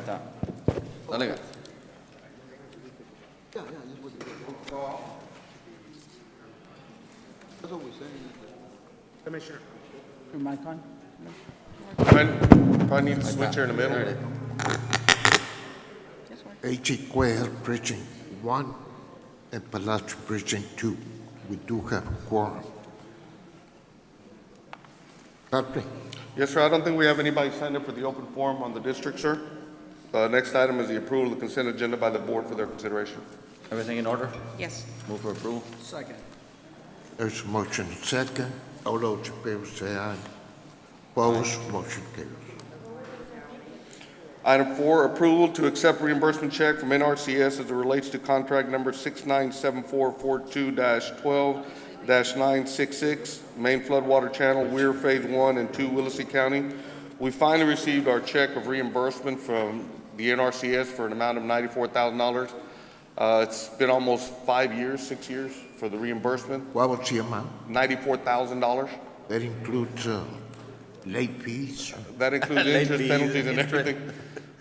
está. Dale. Commissioner. Your mic on? Probably need to switch her in the There it middle. is. H.E. Quayle, Precinct 1, and Palacios, Precinct 2. We do have a quorum. Captain, Yes, sir, I don't think we have anybody signed up for the open forum on the district, sir. Next item is the approval of the consent agenda by the board for their consideration. Everything in order? Yes. Move for approval. Second. there's a motion second. All those in favor say aye. Opposed, motion carries. Item 4, approval to accept reimbursement check from NRCS as it relates to contract number 697442-12-966, main floodwater channel, Weir Phase 1 and 2, Willacy County. We finally received our check of reimbursement from the NRCS for an amount of $94,000. It's been almost 5 years, 6 years for the reimbursement, What was the amount? $94,000. That includes late fees. That includes Late interest, fees, penalties, and interest. everything.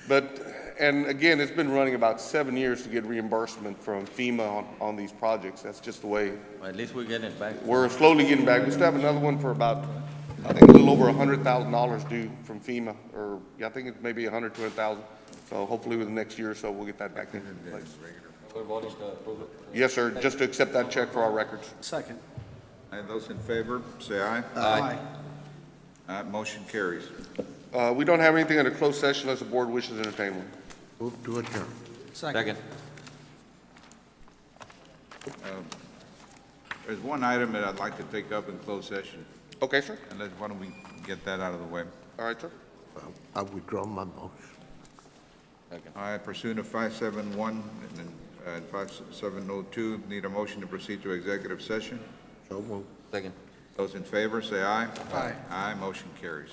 But, and again, it's been running about 7 years to get reimbursement from FEMA on these projects. That's just the way. Well, at least we're getting it back. We're slowly getting back. We still have another one for about, I think, a little over $100,000 due from FEMA, or, yeah, I think it's maybe 100, 200,000. So hopefully within the next year or so, we'll get that back in place. We're voting to approve it. Yes, sir, just to accept that check for our records. Second. And those in favor, say aye. Aye. Motion carries. We don't have anything under closed session unless the board wishes to entertain one. Move to adjourn. Second. There's one item that I'd like to take up in closed session, Okay, sir. and why don't we get that out of the way? All right, sir. I withdraw my motion. Second. All right, pursuant to 571 and 5702, need a motion to proceed to executive session. So moved. Second. Those in favor, say aye. Aye. Aye, motion carries.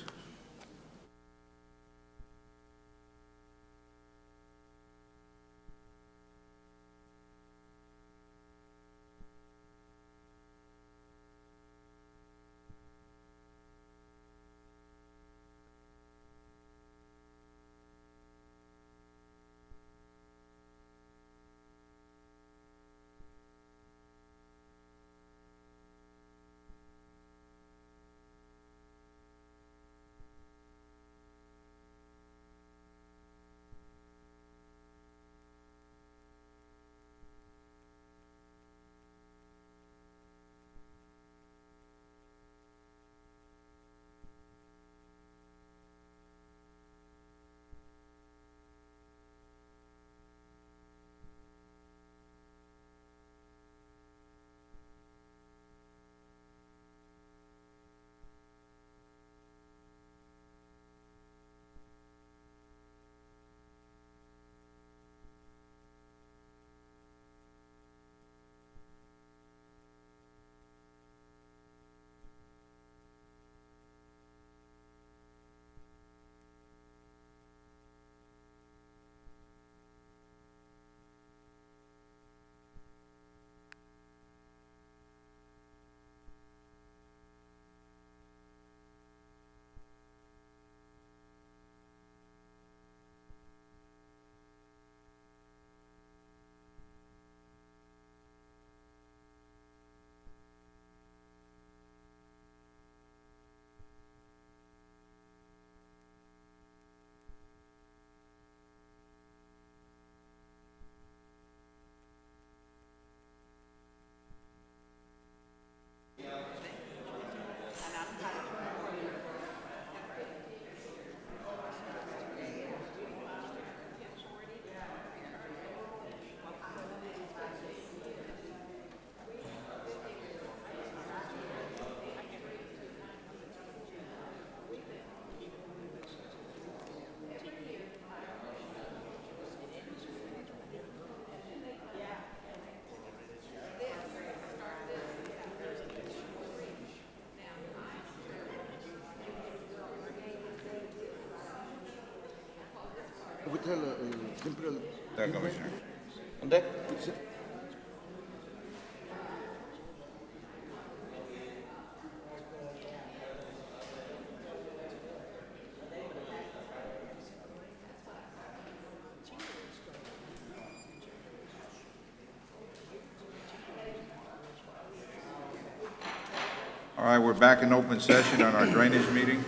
Commissioner. ¿Dónde? All right, we're back in open session on our drainage meeting.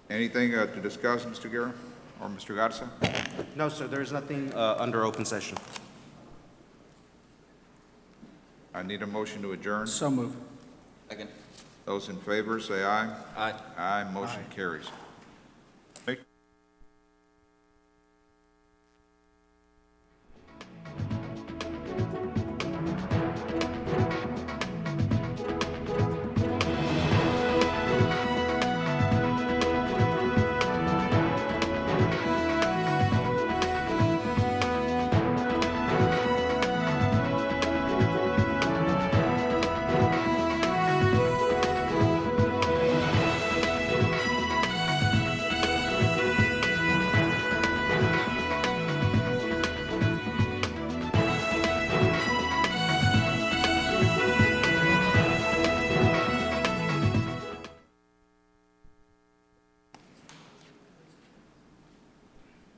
Anything to discuss, Mr. Guerra or Mr. Garza? No, sir, there is nothing under open session. I need a motion to adjourn. So move. Second. Those in favor, say aye. Aye. Aye, motion carries.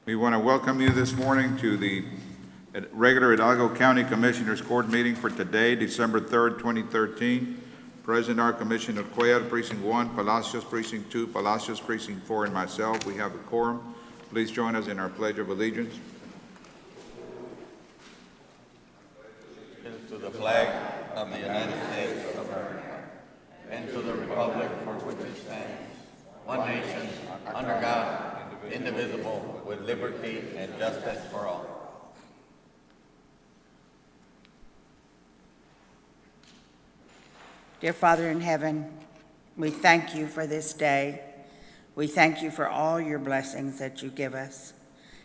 We want to welcome you this morning to the regular Hidalgo County Commissioners Court meeting for today, December 3rd, 2013. Present are Commissioner Cuellar, Precinct 1, Palacios, Precinct 2, Palacios, Precinct 4, and myself. We have a quorum. Please join us in our Pledge of Allegiance. To the flag of the United States of America and to the republic for which it stands, one nation, under God, indivisible, with liberty and justice for all. Dear Father in heaven, we thank you for this day. We thank you for all your blessings that you give us.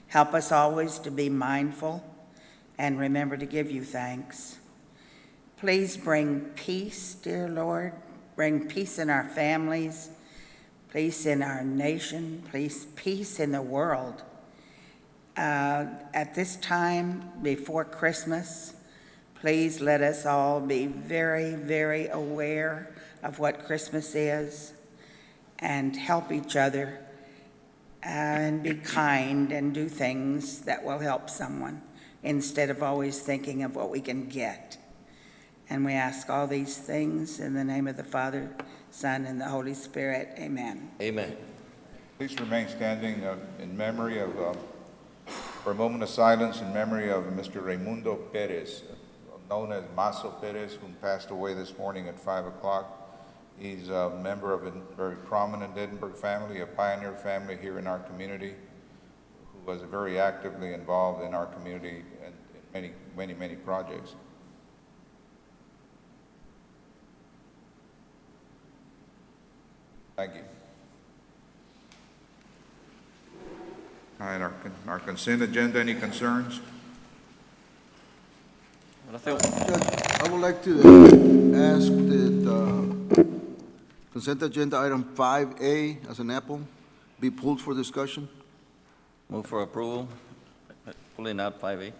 Help us always to be mindful and remember to give you thanks. Please bring peace, dear Lord. Bring peace in our families, peace in our nation, please, peace in the world. At this time before Christmas, please let us all be very, very aware of what Christmas is and help each other and be kind and do things that will help someone instead of always thinking of what we can get. And we ask all these things in the name of the Father, Son, and the Holy Spirit. Amen. Amen. Please remain standing in memory of, for a moment of silence in memory of Mr. Raimundo Perez, known as Maso Perez, who passed away this morning at 5 o'clock. He's a member of a very prominent Edinburgh family, a pioneer family here in our community, who was very actively involved in our community and in many projects. Thank you. All right, our consent agenda, any concerns? Judge, I would like to ask that consent agenda item 5A as an apple be pulled for discussion. Move for approval, pulling out 5A.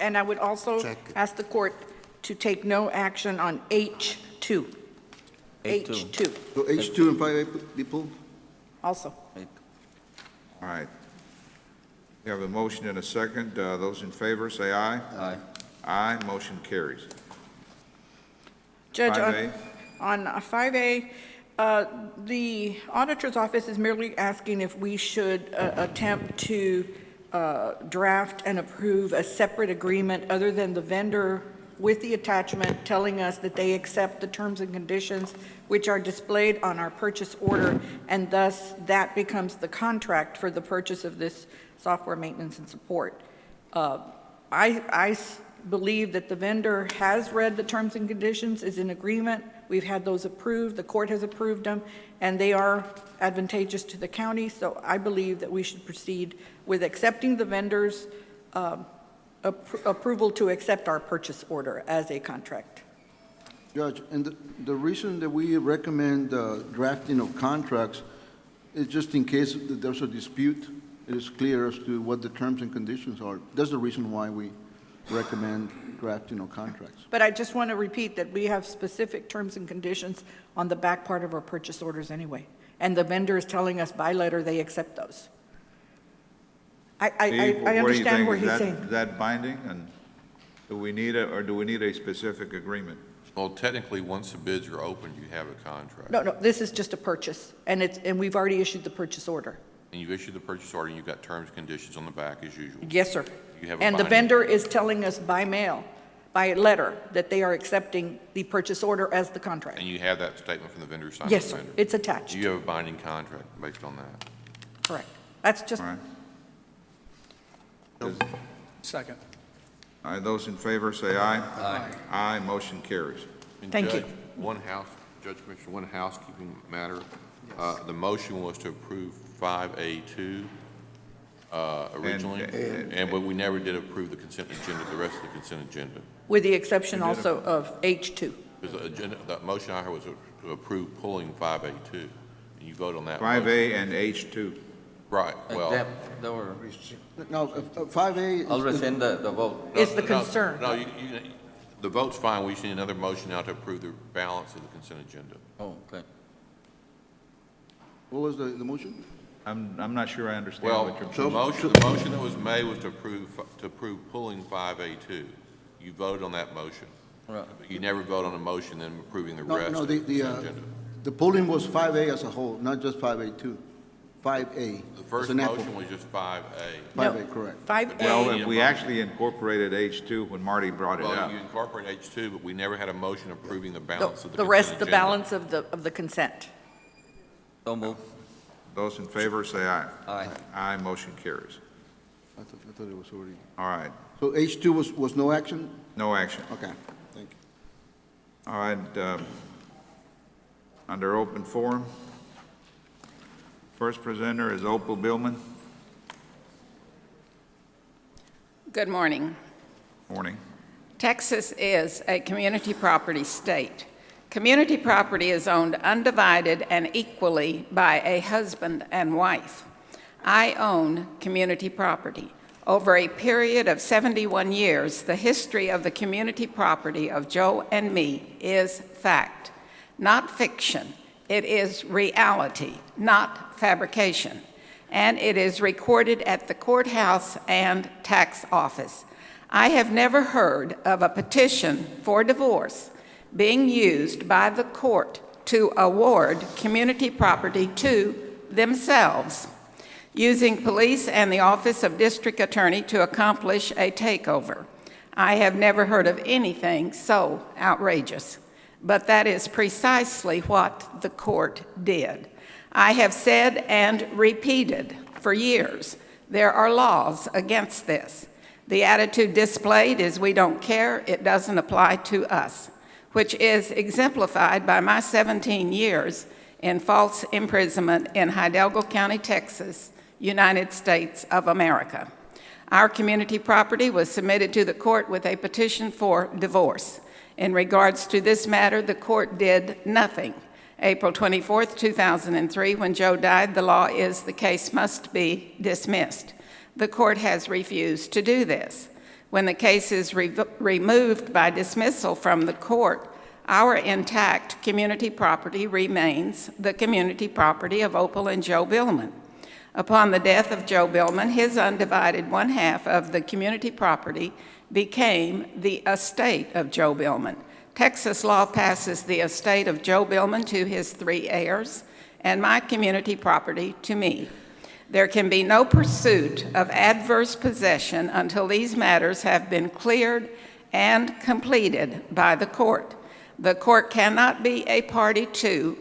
And I would also Second. ask the court to take no action on H2. H2. H2 So H2 and 5A be pulled? also. All right. We have a motion and a second. Those in favor, say aye. Aye. Aye, motion carries. Judge, 5A. on 5A, the auditor's office is merely asking if we should attempt to draft and approve a separate agreement other than the vendor with the attachment telling us that they accept the terms and conditions which are displayed on our purchase order, and thus that becomes the contract for the purchase of this software maintenance and support. I believe that the vendor has read the terms and conditions, is in agreement. We've had those approved, the court has approved them, and they are advantageous to the county, so I believe that we should proceed with accepting the vendor's approval to accept our purchase order as a contract. Judge, and the reason that we recommend drafting of contracts is just in case that there's a dispute, it is clear as to what the terms and conditions are. That's the reason why we recommend drafting of contracts. But I just want to repeat that we have specific terms and conditions on the back part of our purchase orders anyway, and the vendor is telling us by letter they accept those. Steve, I what do you understand think? where Is he's that- saying. Is that binding, and do we need a specific agreement? Well, technically, once the bids are opened, you have a contract. No, this is just a purchase, and we've already issued the purchase order. And you've issued the purchase order, and you've got terms and conditions on the back as usual. Yes, sir. You have a And the binding- vendor is telling us by mail, by letter, that they are accepting the purchase order as the contract. And you have that statement from the vendor signed Yes, by sir. the vendor. It's attached. You have a binding contract based on that. Correct. That's just, All right. Second. All right, those in favor say aye. Aye. Aye, motion carries. And Thank you. Judge Commissioner, one housekeeping matter. The motion was to approve 5A2 originally, but we never did approve the consent agenda, the rest of the consent agenda. with the exception also of H2. Because the motion I heard was to approve pulling 5A2, and you vote on that. 5A and H2. Right, well. There were, Now, 5A. I'll rescind the vote. Is the concern. No, the vote's fine. We just need another motion now to approve the balance of the consent agenda. Oh, okay. What was the motion? I'm not sure I understand Well, what you're. the motion that was made was to approve pulling 5A2. You voted on that motion. Right. But you never vote on a motion then approving the No, rest no, of the consent agenda. the polling was 5A as a whole, not just 5A2. 5A. The first as an apple. motion was just 5A. 5A, correct. 5A, Well, we actually incorporated H2 when Marty brought it Well, up. you incorporate H2, but we never had a motion approving the balance of the the consent rest, the agenda. balance of the consent. So move. Those in favor say aye. Aye. Aye, motion carries. I thought it was already. All right, So H2 was no action? no action. Okay, thank you. All right, under open forum, first presenter is Opal Billman. Good morning. Morning. Texas is a community property state. Community property is owned undivided and equally by a husband and wife. I own community property. Over a period of 71 years, the history of the community property of Joe and me is fact, not fiction. It is reality, not fabrication. And it is recorded at the courthouse and tax office. I have never heard of a petition for divorce being used by the court to award community property to themselves, using police and the Office of District Attorney to accomplish a takeover. I have never heard of anything so outrageous, but that is precisely what the court did. I have said and repeated for years, there are laws against this. The attitude displayed is we don't care, it doesn't apply to us, which is exemplified by my 17 years in false imprisonment in Hidalgo County, Texas, United States of America. Our community property was submitted to the court with a petition for divorce. In regards to this matter, the court did nothing. April 24th, 2003, when Joe died, the law is the case must be dismissed. The court has refused to do this. When the case is removed by dismissal from the court, our intact community property remains the community property of Opal and Joe Billman. Upon the death of Joe Billman, his undivided one-half of the community property became the estate of Joe Billman. Texas law passes the estate of Joe Billman to his 3 heirs and my community property to me. There can be no pursuit of adverse possession until these matters have been cleared and completed by the court. The court cannot be a party to,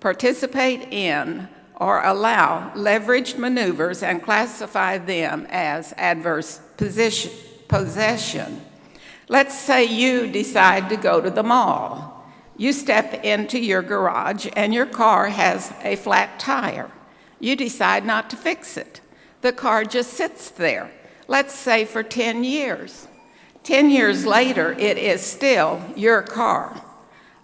participate in, or allow leveraged maneuvers and classify them as adverse possession. Let's say you decide to go to the mall. You step into your garage and your car has a flat tire. You decide not to fix it. The car just sits there, let's say for 10 years. 10 years later, it is still your car.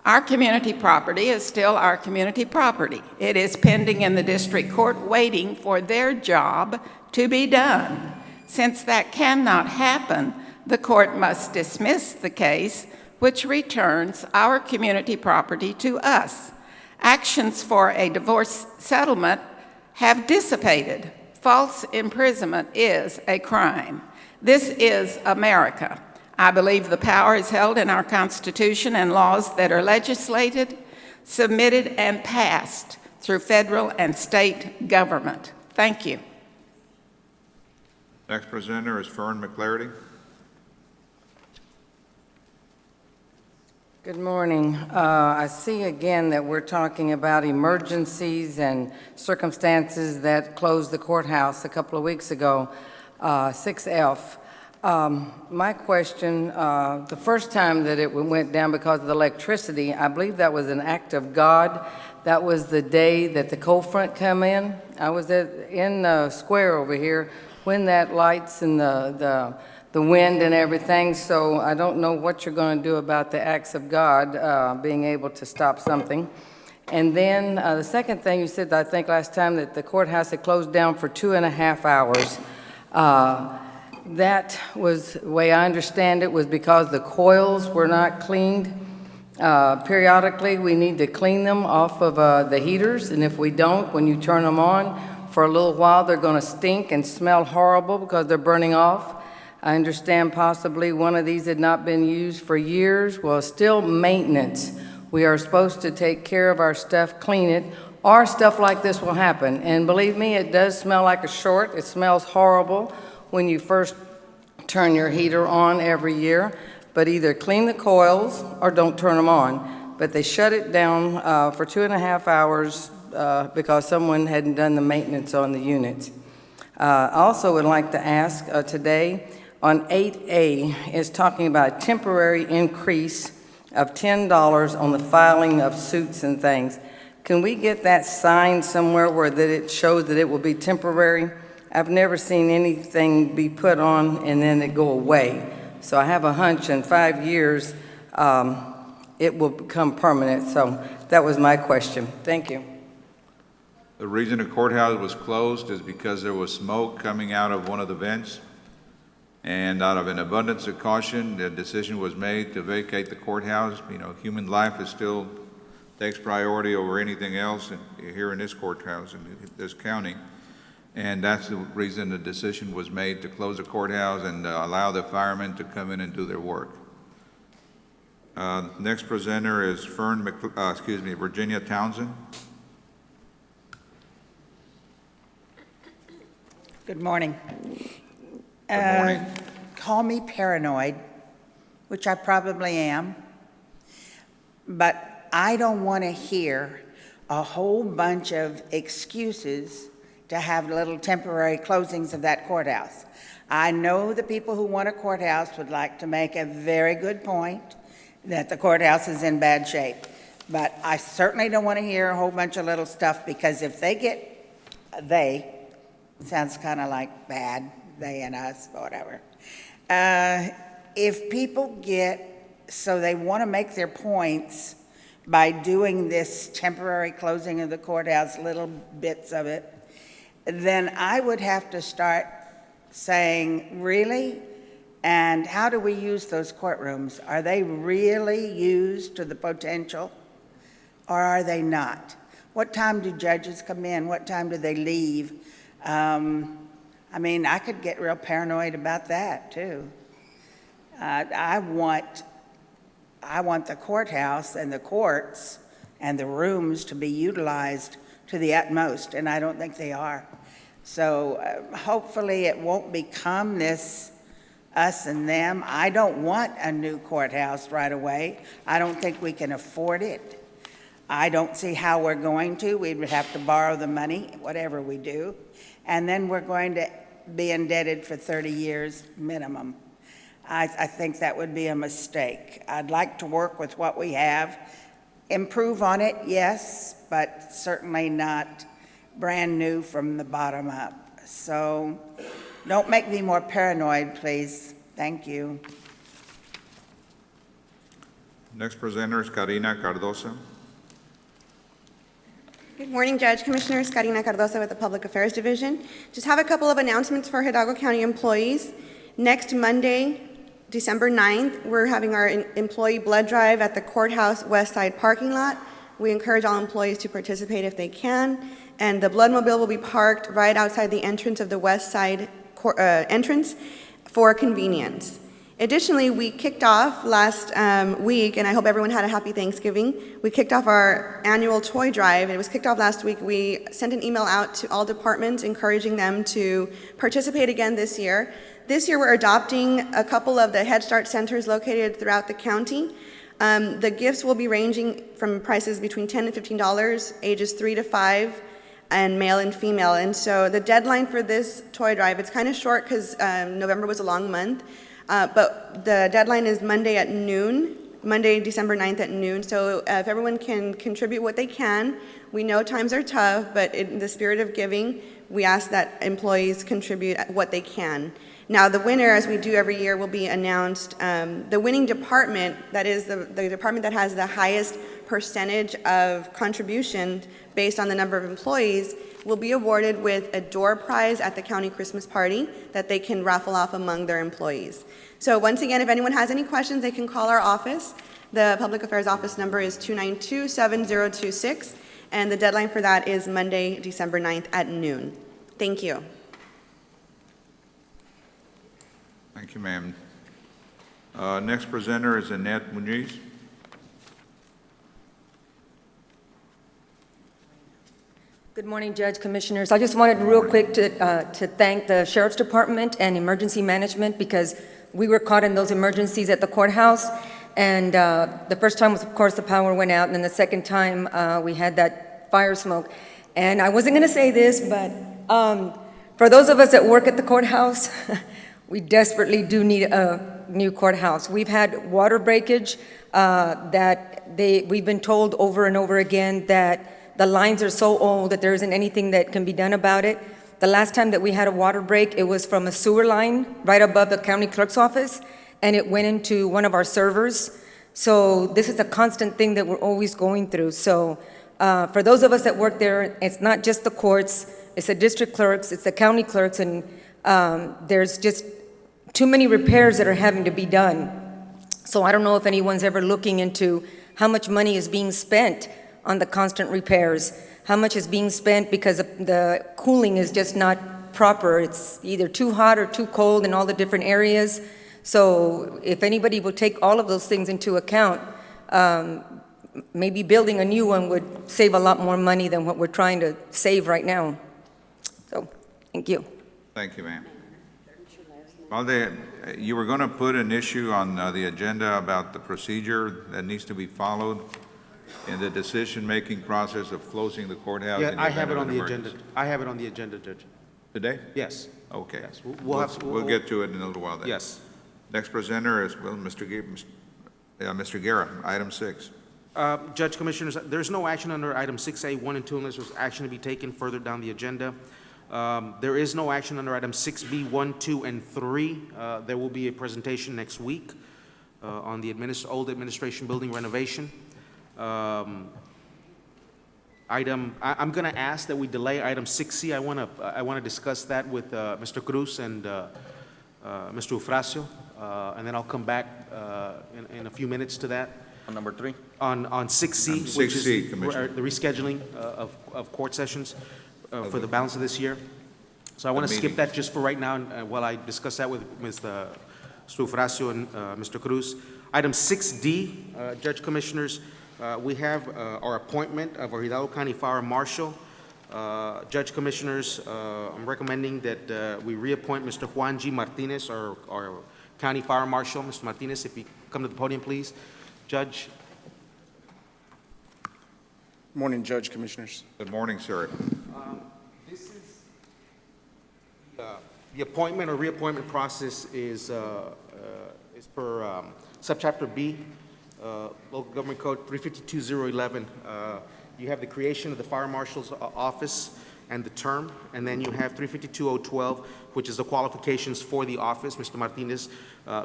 Our community property is still our community property. It is pending in the district court waiting for their job to be done. Since that cannot happen, the court must dismiss the case, which returns our community property to us. Actions for a divorce settlement have dissipated. False imprisonment is a crime. This is America. I believe the power is held in our Constitution and laws that are legislated, submitted, and passed through federal and state government. Thank you. Next presenter is Fern McClarity. Good morning. I see again that we're talking about emergencies and circumstances that closed the courthouse a couple of weeks ago, 6F. My question, the first time that it went down because of the electricity, I believe that was an act of God. That was the day that the cold front come in. I was in the square over here when that lights and the wind and everything, so I don't know what you're going to do about the acts of God being able to stop something. And then the second thing you said, I think last time, that the courthouse had closed down for 2.5 hours. That was, the way I understand it, was because the coils were not cleaned. Periodically, we need to clean them off of the heaters, and if we don't, when you turn them on, for a little while, they're going to stink and smell horrible because they're burning off. I understand possibly one of these had not been used for years. Well, still maintenance. We are supposed to take care of our stuff, clean it, or stuff like this will happen. And believe me, it does smell like a short. It smells horrible when you first turn your heater on every year. But either clean the coils or don't turn them on. But they shut it down for 2.5 hours because someone hadn't done the maintenance on the units. I also would like to ask today, on 8A, is talking about a temporary increase of $10 on the filing of suits and things. Can we get that signed somewhere where that it shows that it will be temporary? I've never seen anything be put on and then it go away. So I have a hunch in 5 years it will become permanent. So that was my question. Thank you. The reason the courthouse was closed is because there was smoke coming out of one of the vents. And out of an abundance of caution, the decision was made to vacate the courthouse. You know, human life is still takes priority over anything else here in this courthouse in this county. And that's the reason the decision was made to close the courthouse and allow the firemen to come in and do their work. Next presenter is Virginia Townsend. Good morning. Good morning. Call me paranoid, which I probably am, but I don't want to hear a whole bunch of excuses to have little temporary closings of that courthouse. I know the people who want a courthouse would like to make a very good point that the courthouse is in bad shape, but I certainly don't want to hear a whole bunch of little stuff, because if they sounds kind of like bad, they and us, whatever. If people so they want to make their points by doing this temporary closing of the courthouse, little bits of it, then I would have to start saying, really? And how do we use those courtrooms? Are they really used to the potential, or are they not? What time do judges come in? What time do they leave? I mean, I could get real paranoid about that, too. I want the courthouse and the courts and the rooms to be utilized to the utmost, and I don't think they are. So hopefully it won't become this us and them. I don't want a new courthouse right away. I don't think we can afford it. I don't see how we're going to. We would have to borrow the money, whatever we do. And then we're going to be indebted for 30 years minimum. I think that would be a mistake. I'd like to work with what we have, improve on it, yes, but certainly not brand new from the bottom up. So don't make me more paranoid, please. Thank you. Next presenter is Karina Cardosa. Good morning, Judge, Commissioners. Karina Cardosa with the Public Affairs Division. Just have a couple of announcements for Hidalgo County employees. Next Monday, December 9th, we're having our employee blood drive at the courthouse west side parking lot. We encourage all employees to participate if they can. And the blood mobile will be parked right outside the entrance of the west side entrance for convenience. Additionally, we kicked off last week, and I hope everyone had a happy Thanksgiving. We kicked off our annual toy drive. It was kicked off last week. We sent an email out to all departments encouraging them to participate again this year. This year, we're adopting a couple of the Head Start centers located throughout the county. The gifts will be ranging from prices between $10 and $15, ages 3 to 5, and male and female. And so the deadline for this toy drive, it's kind of short because November was a long month. But the deadline is Monday at noon, Monday, December 9th at noon. So if everyone can contribute what they can, we know times are tough, but in the spirit of giving, we ask that employees contribute what they can. Now, the winner, as we do every year, will be announced. The winning department, that is the department that has the highest percentage of contribution based on the number of employees, will be awarded with a door prize at the county Christmas party that they can raffle off among their employees. So once again, if anyone has any questions, they can call our office. The Public Affairs Office number is 292-7026, and the deadline for that is Monday, December 9th at noon. Thank you. Thank you, ma'am. Next presenter is Annette Muniz. Good morning, Judge, Commissioners. I just wanted real quick to thank the Sheriff's Department and Emergency Management because we were caught in those emergencies at the courthouse. And the first time was, of course, the power went out, and then the second time we had that fire smoke. And I wasn't going to say this, but for those of us that work at the courthouse, we desperately do need a new courthouse. We've had water breakage we've been told over and over again that the lines are so old that there isn't anything that can be done about it. The last time that we had a water break, it was from a sewer line right above the county clerk's office, and it went into one of our servers. So this is a constant thing that we're always going through. So for those of us that work there, it's not just the courts, it's the district clerks, it's the county clerks, and there's just too many repairs that are having to be done. So I don't know if anyone's ever looking into how much money is being spent on the constant repairs, how much is being spent because the cooling is just not proper. It's either too hot or too cold in all the different areas. So if anybody will take all of those things into account, maybe building a new one would save a lot more money than what we're trying to save right now. So, thank you. Thank you, ma'am. Valde, you were going to put an issue on the agenda about the procedure that needs to be followed in the decision-making process of closing the courthouse. Yeah, in the I have event it of on an the agenda. emergency. I have it on the agenda, Judge. Today? Yes. Okay. Yes, We'll get to it in a little while then. Yes. Next presenter is, well, Mr. Guerra, item 6. Judge, Commissioners, there's no action under item 6A, 1 and 2, unless there's action to be taken further down the agenda. There is no action under item 6B, 1, 2, and 3. There will be a presentation next week on the old administration building renovation. I'm going to ask that we delay item 6C. I want to discuss that with Mr. Cruz and Mr. Eufrasio, and then I'll come back in a few minutes to that. On number 3? On 6C, On which 6C, is Commissioner. the rescheduling of court sessions for the balance of this year. So I want to skip meeting. that just for right now while I discuss that with Mr. Eufrasio and Mr. Cruz. Item 6D, Judge, Commissioners, we have our appointment of our Hidalgo County Fire Marshal. Judge, Commissioners, I'm recommending that we reappoint Mr. Juan G. Martinez, our County Fire Marshal. Mr. Martinez, if you come to the podium, please. Judge. Morning, Judge, Commissioners. Good morning, sir. This is the appointment or reappointment process is per subchapter B, Local Government Code 352-011. You have the creation of the Fire Marshal's office and the term, and then you have 352-012, which is the qualifications for the office. Mr. Martinez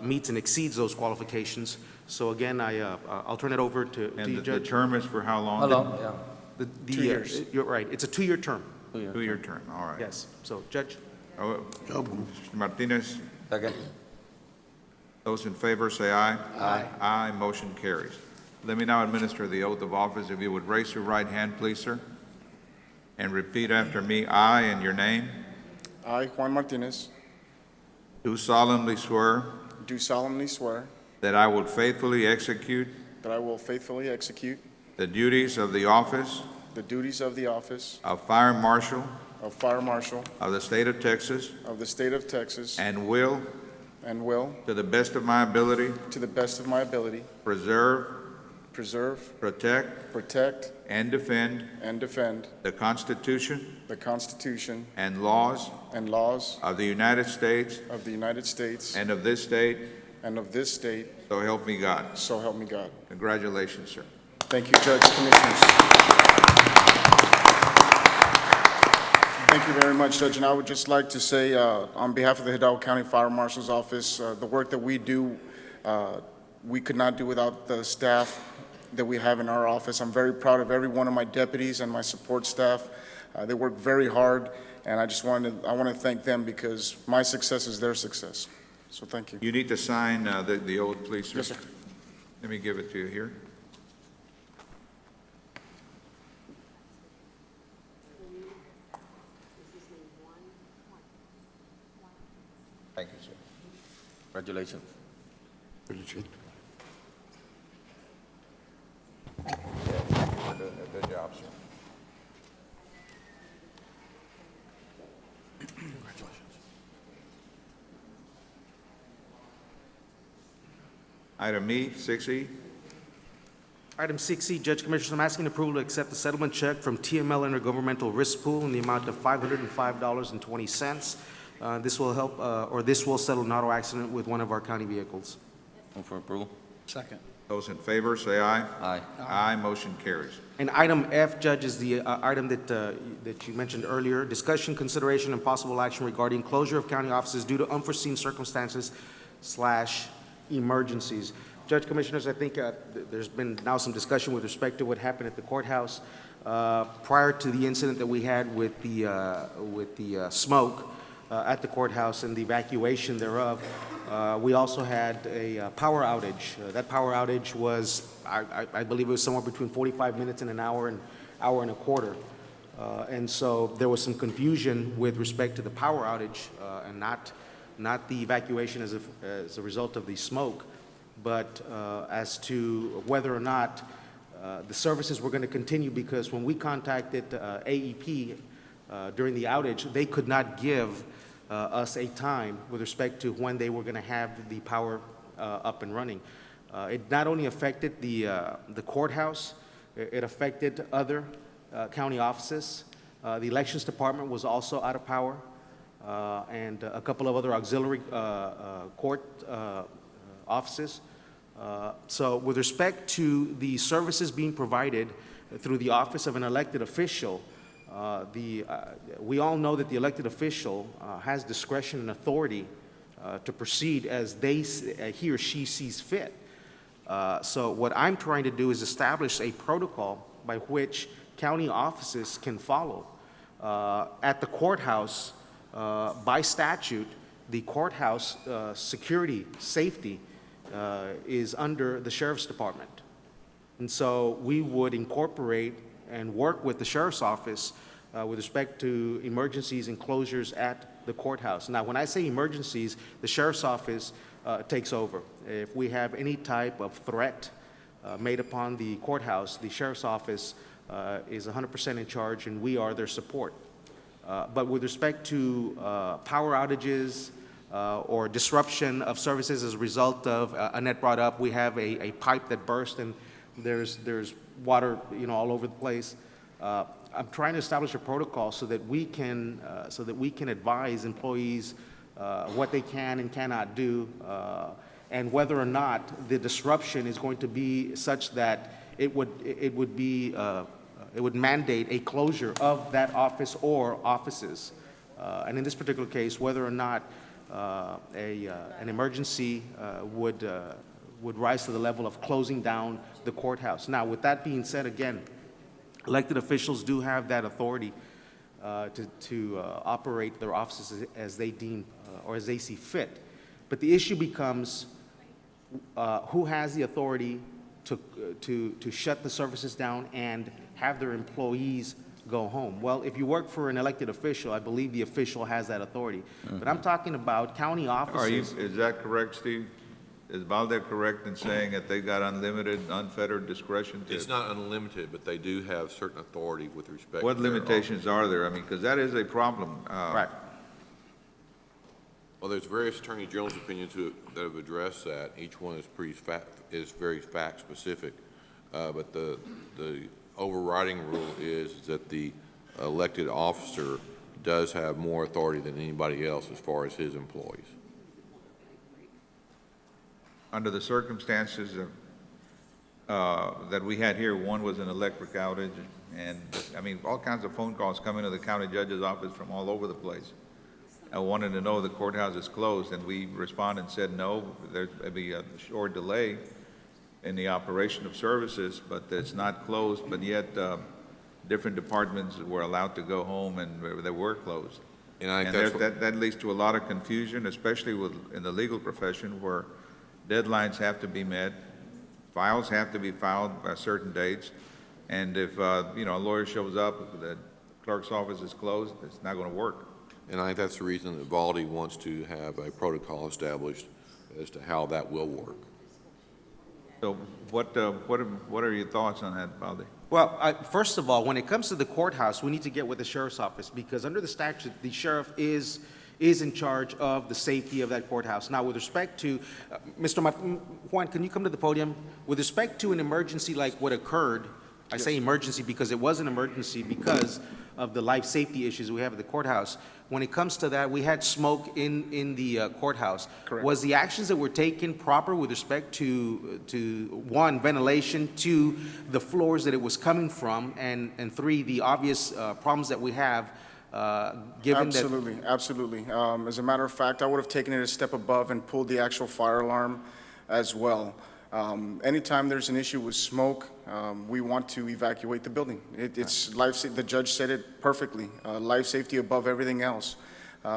meets and exceeds those qualifications. So again, I'll turn it over to you, And the Judge. term is for how long? How long? Yeah. 2 years. You're right. It's a 2-year term. 2-year term, all right. Yes. So, Judge. Mr. Martinez, Second. those in favor say aye. Aye. Aye, motion carries. Let me now administer the oath of office. If you would raise your right hand, please, sir, and repeat after me. I, and your name, I, Juan Martinez, do solemnly swear do solemnly swear that I will faithfully execute that I will faithfully execute the duties of the office the duties of the office of Fire Marshal of Fire Marshal of the State of Texas of the State of Texas and will, and will, to the best of my ability, to the best of my ability, preserve, preserve, protect, protect, and defend and defend the Constitution the Constitution and laws and laws of the United States of the United States and of this state, and of this state, so help me God. so help me God. Congratulations, sir. Thank you, Judge, Commissioners. Thank you very much, Judge. And I would just like to say, on behalf of the Hidalgo County Fire Marshal's Office, the work that we do, we could not do without the staff that we have in our office. I'm very proud of every one of my deputies and my support staff. They work very hard, and I want to thank them because my success is their success. So thank you. You need to sign the oath, please, sir. Yes, sir. Let me give it to you here. Thank you, sir. Congratulations. Good job, sir. Item E, 6E. Item 6C, Judge Commissioners, I'm asking approval to accept the settlement check from TML Intergovernmental Risk Pool in the amount of $505.20. This will help, or this will settle an auto accident with one of our county vehicles. Move for approval. Second. Those in favor, say aye. Aye. Aye, motion carries. And item F, Judge, is the item that you mentioned earlier, discussion, consideration, and possible action regarding closure of county offices due to unforeseen circumstances / emergencies. Judge, Commissioners, I think there's been now some discussion with respect to what happened at the courthouse. Prior to the incident that we had with the smoke at the courthouse and the evacuation thereof, we also had a power outage. That power outage was, I believe it was somewhere between 45 minutes and an hour and a quarter. And so there was some confusion with respect to the power outage and not the evacuation as a result of the smoke, but as to whether or not the services were going to continue, because when we contacted AEP during the outage, they could not give us a time with respect to when they were going to have the power up and running. It not only affected the courthouse, it affected other county offices. The elections department was also out of power, and a couple of other auxiliary court offices. So with respect to the services being provided through the office of an elected official, we all know that the elected official has discretion and authority to proceed as he or she sees fit. So what I'm trying to do is establish a protocol by which county offices can follow. At the courthouse, by statute, the courthouse security, safety is under the Sheriff's Department. And so we would incorporate and work with the Sheriff's Office with respect to emergencies and closures at the courthouse. Now, when I say emergencies, the Sheriff's Office takes over. If we have any type of threat made upon the courthouse, the Sheriff's Office is 100% in charge, and we are their support. But with respect to power outages or disruption of services as a result of, Annette brought up, we have a pipe that burst and there's water, all over the place. I'm trying to establish a protocol so that we can advise employees what they can and cannot do, and whether or not the disruption is going to be such that it would mandate a closure of that office or offices. And in this particular case, whether or not an emergency would rise to the level of closing down the courthouse. Now, with that being said, again, elected officials do have that authority to operate their offices as they deem or as they see fit. But the issue becomes who has the authority to shut the services down and have their employees go home. Well, if you work for an elected official, I believe the official has that authority. But I'm talking about county offices. Is that correct, Steve? Is Valde correct in saying that they've got unlimited, unfettered discretion to? It's not unlimited, but they do have certain authority with respect. What to their limitations are there? I mean, because that is a problem. Right. Well, there's various Attorney General's opinions that have addressed that. Each one is very fact-specific. But the overriding rule is that the elected officer does have more authority than anybody else as far as his employees. Under the circumstances that we had here, one was an electric outage, and, I mean, all kinds of phone calls coming to the county judge's office from all over the place. I wanted to know the courthouse is closed, and we responded and said, no, there'd be a short delay in the operation of services, but it's not closed, but yet different departments were allowed to go home and they were closed. And I And think that's that leads to a lot of confusion, especially in the legal profession where deadlines have to be met, files have to be filed by certain dates, and if, a lawyer shows up, the clerk's office is closed, it's not going to work. And I think that's the reason that Valde wants to have a protocol established as to how that will work. So what are your thoughts on that, Valde? Well, first of all, when it comes to the courthouse, we need to get with the sheriff's office, because under the statute, the sheriff is in charge of the safety of that courthouse. Now, with respect to, Juan, can you come to the podium? With respect to an emergency like what occurred, I say emergency because it was an emergency because of the life safety issues we have at the courthouse. When it comes to that, we had smoke in the courthouse. Correct. Was the actions that were taken proper with respect to one, ventilation, two, the floors that it was coming from, and three, the obvious problems that we have, given that? Absolutely. As a matter of fact, I would have taken it a step above and pulled the actual fire alarm as well. Anytime there's an issue with smoke, we want to evacuate the building. It's life. The judge said it perfectly. Life safety above everything else.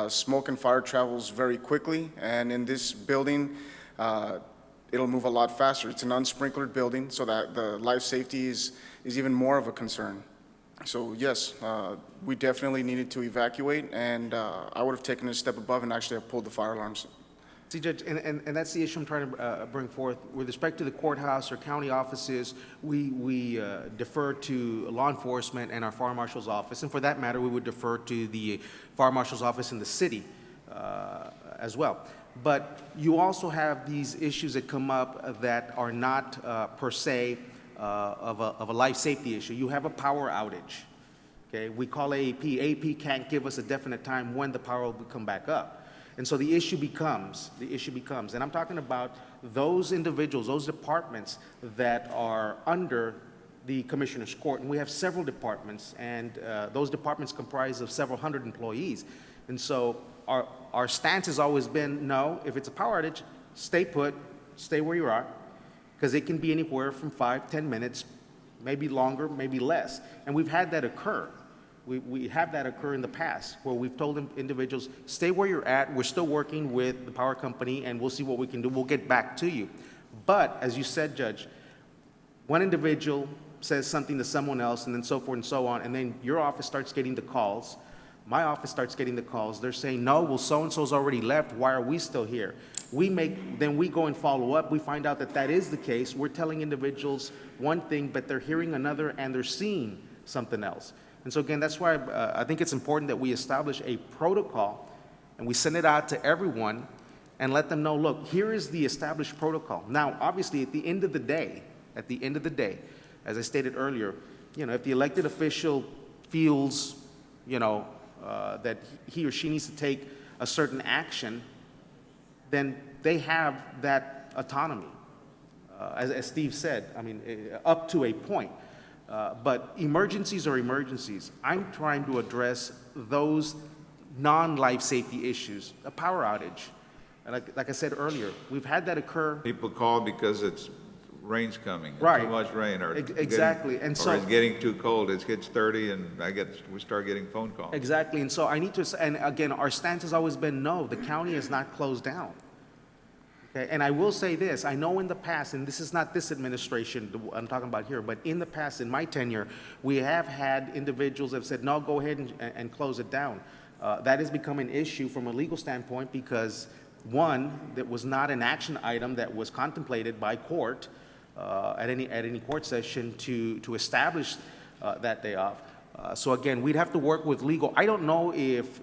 Smoke and fire travels very quickly, and in this building, it'll move a lot faster. It's an unsprinklered building, so that the life safety is even more of a concern. So yes, we definitely needed to evacuate, and I would have taken it a step above and actually have pulled the fire alarms. See, Judge, and that's the issue I'm trying to bring forth. With respect to the courthouse or county offices, we defer to law enforcement and our fire marshal's office, and for that matter, we would defer to the fire marshal's office in the city as well. But you also have these issues that come up that are not per se of a life safety issue. You have a power outage. Okay, we call AEP. AEP can't give us a definite time when the power will come back up. And so the issue becomes, and I'm talking about those individuals, those departments that are under the Commissioner's Court, and we have several departments, and those departments comprise of several hundred employees. And so our stance has always been, no, if it's a power outage, stay put, stay where you are, because it can be anywhere from 5-10 minutes, maybe longer, maybe less. And we've had that occur. We have that occur in the past, where we've told individuals, stay where you're at, we're still working with the power company, and we'll see what we can do, we'll get back to you. But, as you said, Judge, one individual says something to someone else, and then so forth and so on, and then your office starts getting the calls, my office starts getting the calls, they're saying, no, well, so-and-so's already left, why are we still here? Then we go and follow up, we find out that that is the case, we're telling individuals one thing, but they're hearing another, and they're seeing something else. And so again, that's why I think it's important that we establish a protocol and we send it out to everyone and let them know, look, here is the established protocol. Now, obviously, at the end of the day, as I stated earlier, if the elected official feels, that he or she needs to take a certain action, then they have that autonomy. As Steve said, up to a point. But emergencies are emergencies. I'm trying to address those non-life safety issues. A power outage, like I said earlier, we've had that occur. People call because it's rain's coming, Right. too much rain, or Exactly, and so or it's getting too cold. It hits 30, and we start getting phone calls. Exactly, and so I need to. And again, our stance has always been no. The county is not closed down. Okay, and I will say this, I know in the past, and this is not this administration I'm talking about here, but in the past, in my tenure, we have had individuals that have said, no, go ahead and close it down. That has become an issue from a legal standpoint because One, that was not an action item that was contemplated by court at any court session to establish that day off. So again, we'd have to work with legal. I don't know if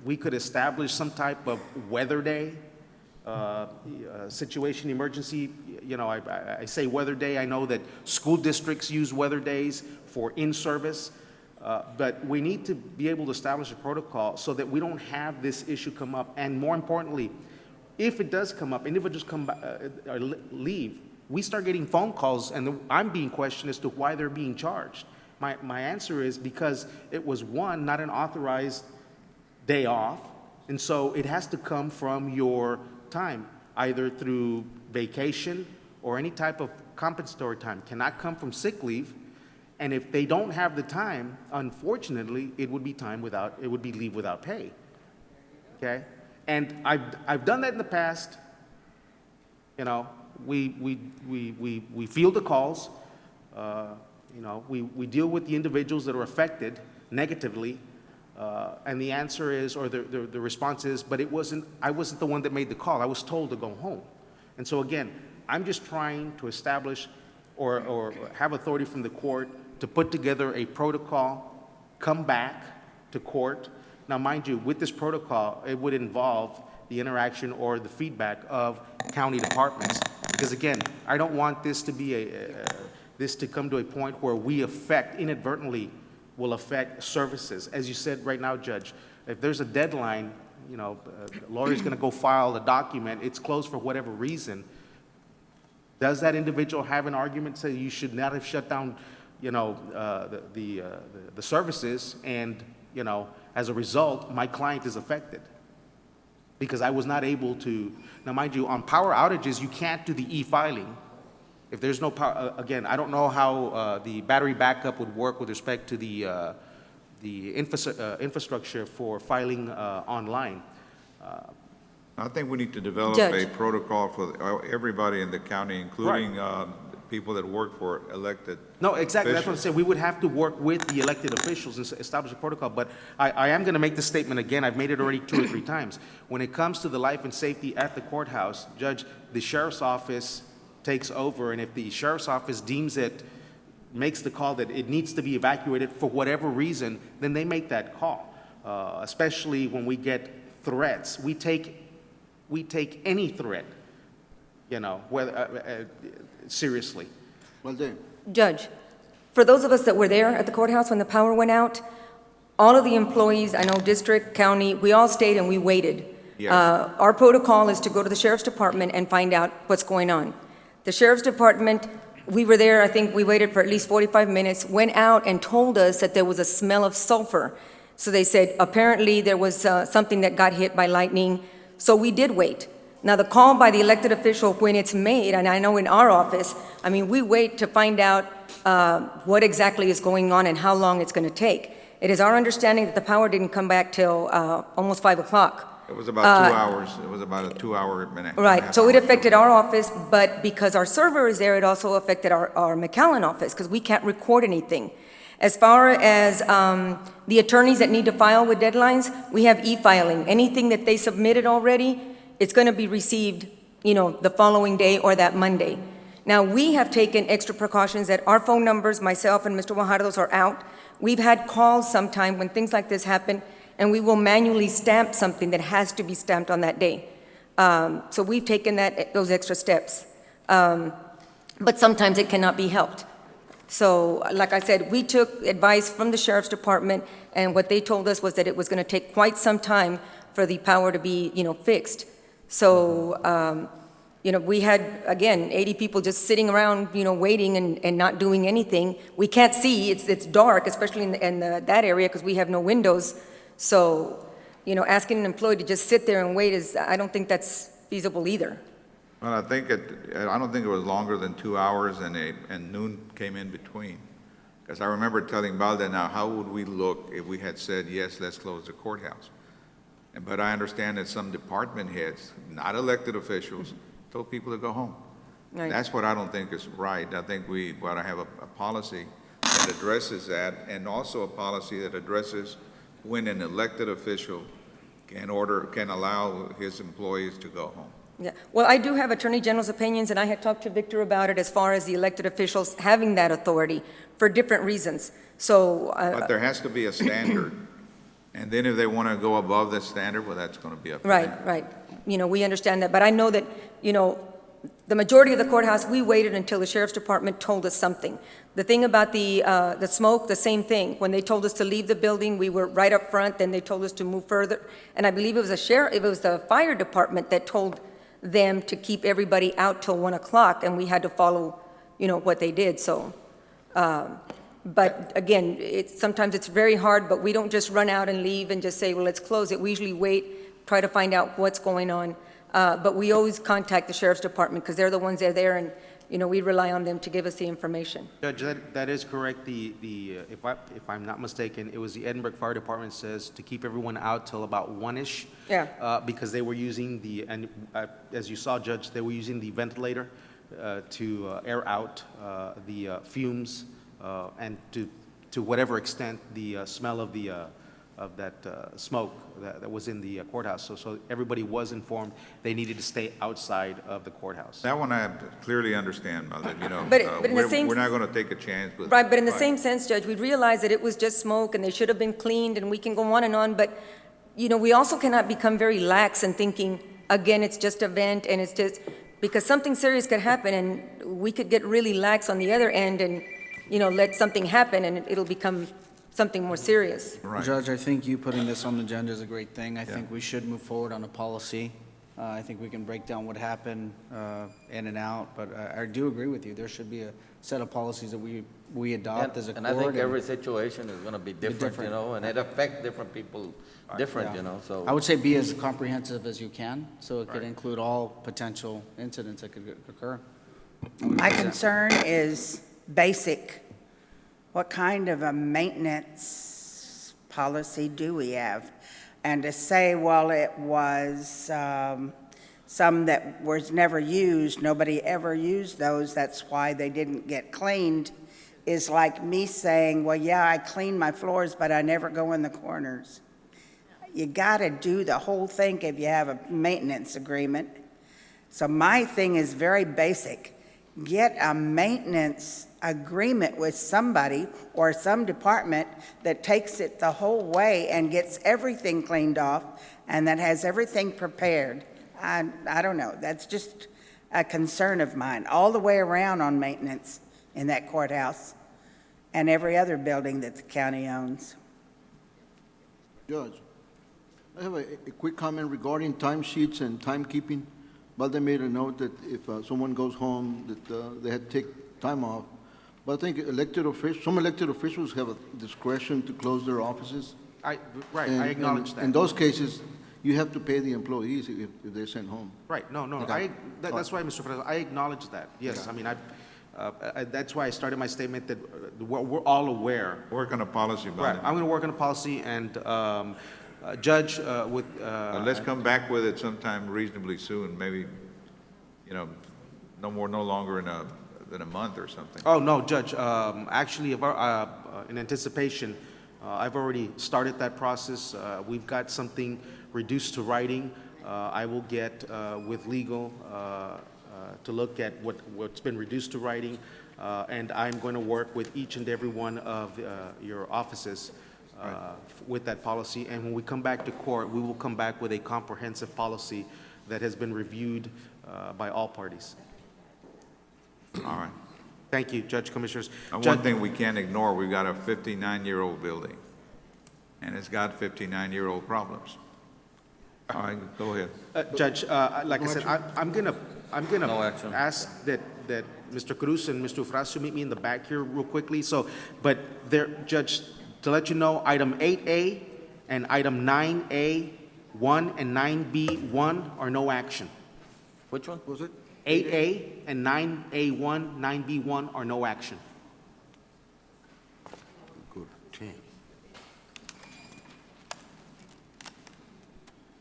we could establish some type of weather day, situation, emergency. You know, I say weather day. I know that school districts use weather days for in-service, but we need to be able to establish a protocol so that we don't have this issue come up. And more importantly, if it does come up, individuals leave, we start getting phone calls, and I'm being questioned as to why they're being charged. My answer is because it was, one, not an authorized day off, and so it has to come from your time, either through vacation or any type of compensatory time. Cannot come from sick leave, and if they don't have the time, unfortunately, it would be leave without pay. Okay, and I've done that in the past. You know, we field the calls. You know, we deal with the individuals that are affected negatively, and the answer is, or the response is, but I wasn't the one that made the call. I was told to go home. And so again, I'm just trying to establish or have authority from the court to put together a protocol, come back to court. Now, mind you, with this protocol, it would involve the interaction or the feedback of county departments. Because again, I don't want this to be this to come to a point where we inadvertently will affect services. As you said right now, Judge, if there's a deadline, you know, a lawyer's gonna go file a document, it's closed for whatever reason. Does that individual have an argument, say you should not have shut down, you know, the services, and, you know, as a result, my client is affected because I was not able to. Now, mind you, on power outages, you can't do the e-filing. If there's no power, again, I don't know how the battery backup would work with respect to the infrastructure for filing online. I think we need to develop Judge. a protocol for everybody in the county, including people that work for elected. No, exactly, that's what I'm officials. saying. We would have to work with the elected officials and establish a protocol, but I am gonna make this statement again. I've made it already 2 or 3 times. When it comes to the life and safety at the courthouse, Judge, the sheriff's office takes over, and if the sheriff's office deems it, makes the call that it needs to be evacuated for whatever reason, then they make that call. Especially when we get threats. We take any threat, you know, whether, seriously. Well, then, Judge, for those of us that were there at the courthouse when the power went out, all of the employees, I know district, county, we all stayed and we waited. Yes. Our protocol is to go to the sheriff's department and find out what's going on. The sheriff's department, we were there, I think we waited for at least 45 minutes, went out and told us that there was a smell of sulfur. So they said apparently there was something that got hit by lightning, so we did wait. Now the call by the elected official, when it's made, and I know in our office, I mean, we wait to find out what exactly is going on and how long it's going to take. It is our understanding that the power didn't come back till almost 5 o'clock. It was about 2 hours. It was about a 2-hour minute. Right, so it affected our office, but because our server is there, it also affected our McAllen office, because we can't record anything. As far as the attorneys that need to file with deadlines, we have e-filing. Anything that they submitted already, it's going to be received, you know, the following day or that Monday. Now, we have taken extra precautions that our phone numbers, myself and Mr. Guajardo's, are out. We've had calls sometime when things like this happen, and we will manually stamp something that has to be stamped on that day. So we've taken those extra steps. But sometimes it cannot be helped. So, like I said, we took advice from the sheriff's department, and what they told us was that it was going to take quite some time for the power to be, you know, fixed. So, you know, we had, again, 80 people just sitting around, you know, waiting and not doing anything. We can't see. It's dark, especially in that area, because we have no windows. So, you know, asking an employee to just sit there and wait I don't think that's feasible either. Well, I don't think it was longer than 2 hours, and noon came in between. Because I remember telling Balda, now, how would we look if we had said, yes, let's close the courthouse? But I understand that some department heads, not elected officials, told people to go home. Right. That's what I don't think is right. I think we ought to have a policy that addresses that, and also a policy that addresses when an elected official can allow his employees to go home. Yeah, well, I do have Attorney General's opinions, and I had talked to Victor about it as far as the elected officials having that authority for different reasons. So, But there has to be a standard. And then if they want to go above the standard, well, that's going to be up to them. right, right. You know, we understand that, but I know that, you know, the majority of the courthouse, we waited until the sheriff's department told us something. The thing about the smoke, the same thing. When they told us to leave the building, we were right up front, then they told us to move further. And I believe it was the fire department that told them to keep everybody out till 1 o'clock, and we had to follow, you know, what they did, so. But again, sometimes it's very hard, but we don't just run out and leave and just say, well, let's close it. We usually wait, try to find out what's going on. But we always contact the sheriff's department because they're the ones that are there, and, you know, we rely on them to give us the information. Judge, that is correct. If I'm not mistaken, it was the Edinburgh Fire Department says to keep everyone out till about 1-ish. Yeah. Because they were using as you saw, Judge, they were using the ventilator to air out the fumes and to whatever extent the smell of that smoke that was in the courthouse. So everybody was informed they needed to stay outside of the courthouse. That one I clearly understand, Mother, you know. But in the same- we're not going to take a chance with. Right, but in the same sense, Judge, we realized that it was just smoke and they should have been cleaned, and we can go on, but, you know, we also cannot become very lax in thinking, again, it's just a vent and it's just, because something serious could happen and we could get really lax on the other end and, you know, let something happen and it'll become something more serious. Right. Judge, I think you putting this on the agenda is a great thing. I think we should move forward on a policy. I think we can break down what happened in and out, but I do agree with you. There should be a set of policies that we adopt as a court. And I think every situation is gonna be different, you know, and it affects different people different, you know, so. I would say be as comprehensive as you can, so it could include all potential incidents that could occur. My concern is basic. What kind of a maintenance policy do we have? And to say, well, it was some that was never used, nobody ever used those, that's why they didn't get cleaned, is like me saying, well, yeah, I clean my floors, but I never go in the corners. You gotta do the whole thing if you have a maintenance agreement. So my thing is very basic. Get a maintenance agreement with somebody or some department that takes it the whole way and gets everything cleaned off and that has everything prepared. I don't know. That's just a concern of mine, all the way around on maintenance in that courthouse and every other building that the county owns. Judge, I have a quick comment regarding timesheets and timekeeping. Balde made a note that if someone goes home, that they had to take time off. But I think some elected officials have a discretion to close their offices. I acknowledge that. In those cases, you have to pay the employees if they're sent home. Right, no, Okay. that's why, Mr. Fresno, I acknowledge that, yes. I mean, that's why I started my statement that we're all aware. Work on a policy, Right, Balde. I'm going to work on a policy and Judge with. Let's come back with it sometime reasonably soon, maybe, you know, no longer than a month or something. Oh, no, Judge, actually, in anticipation, I've already started that process. We've got something reduced to writing. I will get with legal to look at what's been reduced to writing, and I'm going to work with each and every one of your offices with that policy. And when we come back to court, we will come back with a comprehensive policy that has been reviewed by all parties. All right. Thank you, Judge, Commissioners. And Judge- one thing we can't ignore, we've got a 59-year-old building, and it's got 59-year-old problems. All right, go ahead. Judge, like I said, I'm gonna No action. ask that Mr. Cruz and Mr. Frasu meet me in the back here real quickly. So, but there, Judge, to let you know, item 8A and item 9A1 and 9B1 are no action. Which one? Was it? 8A and 9A1, 9B1 are no action. Good, 10.